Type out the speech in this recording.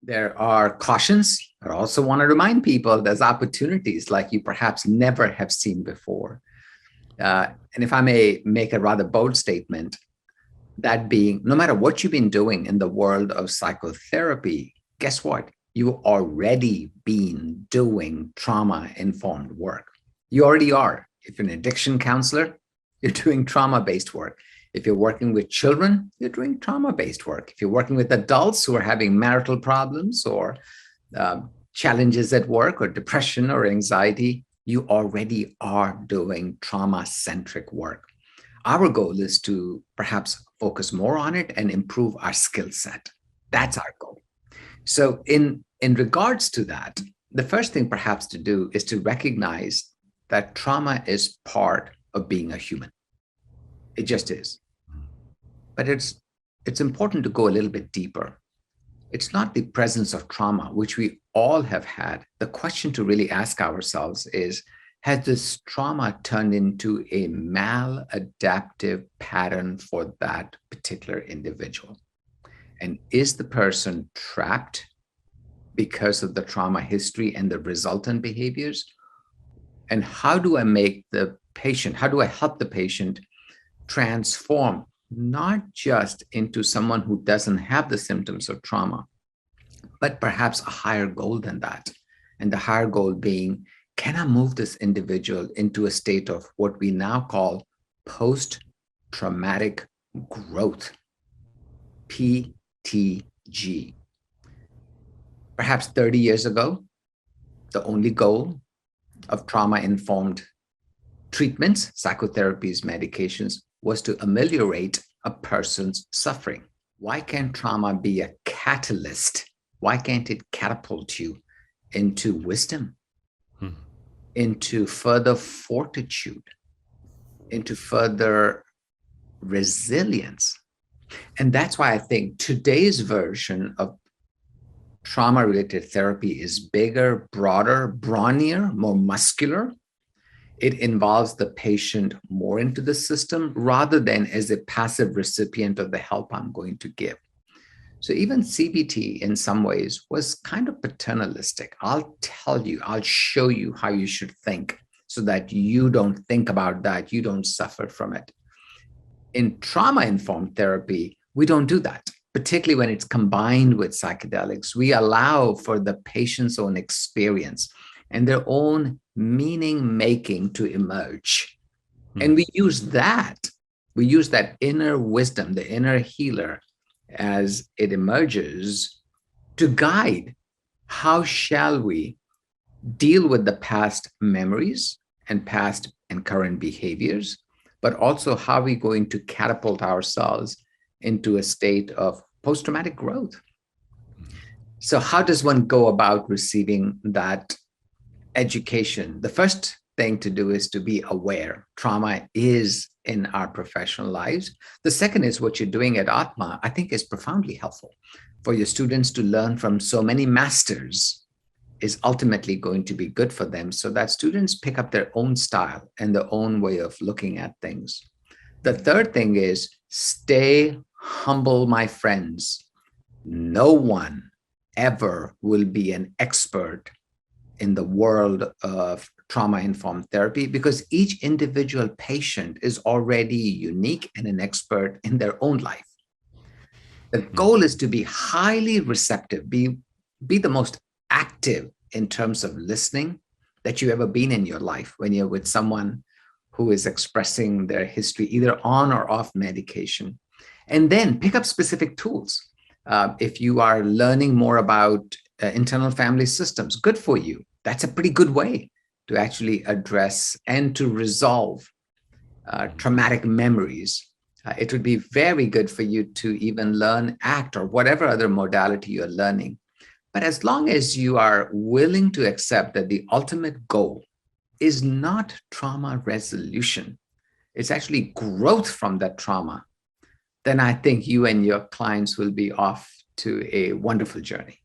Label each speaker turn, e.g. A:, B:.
A: There are cautions. I also want to remind people there's opportunities like you perhaps never have seen before. And if I may make a rather bold statement, that being, no matter what you've been doing in the world of psychotherapy, guess what? You already been doing trauma-informed work. You already are. If you're an addiction counselor, you're doing trauma-based work. If you're working with children, you're doing trauma-based work. If you're working with adults who are having marital problems or challenges at work or depression or anxiety, you already are doing trauma-centric work. Our goal is to perhaps focus more on it and improve our skill set. That's our goal. So in regards to that, the first thing perhaps to do is to recognize that trauma is part of being a human. It just is. But it's important to go a little bit deeper. It's not the presence of trauma, which we all have had. The question to really ask ourselves is, has this trauma turned into a maladaptive pattern for that particular individual? And is the person trapped because of the trauma history and the resultant behaviors? And how do I help the patient transform not just into someone who doesn't have the symptoms of trauma, but perhaps a higher goal than that? And the higher goal being, can I move this individual into a state of what we now call post-traumatic growth, PTG? Perhaps 30 years ago, the only goal of trauma-informed treatments, psychotherapies, medications, was to ameliorate a person's suffering. Why can't trauma be a catalyst? Why can't it catapult you into wisdom, into further fortitude, into further resilience? And that's why I think today's version of trauma-related therapy is bigger, broader, brawnier, more muscular. It involves the patient more into the system rather than as a passive recipient of the help I'm going to give. So even CBT in some ways was kind of paternalistic. I'll tell you, I'll show you how you should think so that you don't think about that, you don't suffer from it. In trauma-informed therapy, we don't do that, particularly when it's combined with psychedelics. We allow for the patient's own experience and their own meaning making to emerge. And we use that inner wisdom, the inner healer, as it emerges to guide how shall we deal with the past memories and past and current behaviors, but also how are we going to catapult ourselves into a state of post-traumatic growth. So how does one go about receiving that education? The first thing to do is to be aware trauma is in our professional lives. The second is what you're doing at Atma, I think is profoundly helpful for your students to learn from so many masters is ultimately going to be good for them so that students pick up their own style and their own way of looking at things. The third thing is stay humble, my friends. No one ever will be an expert in the world of trauma-informed therapy because each individual patient is already unique and an expert in their own life. The goal is to be highly receptive, be the most active in terms of listening that you've ever been in your life when you're with someone who is expressing their history either on or off medication. And then pick up specific tools. If you are learning more about internal family systems, good for you. That's a pretty good way to actually address and to resolve traumatic memories. It would be very good for you to even learn ACT or whatever other modality you're learning. But as long as you are willing to accept that the ultimate goal is not trauma resolution, it's actually growth from that trauma, then I think you and your clients will be off to a wonderful journey.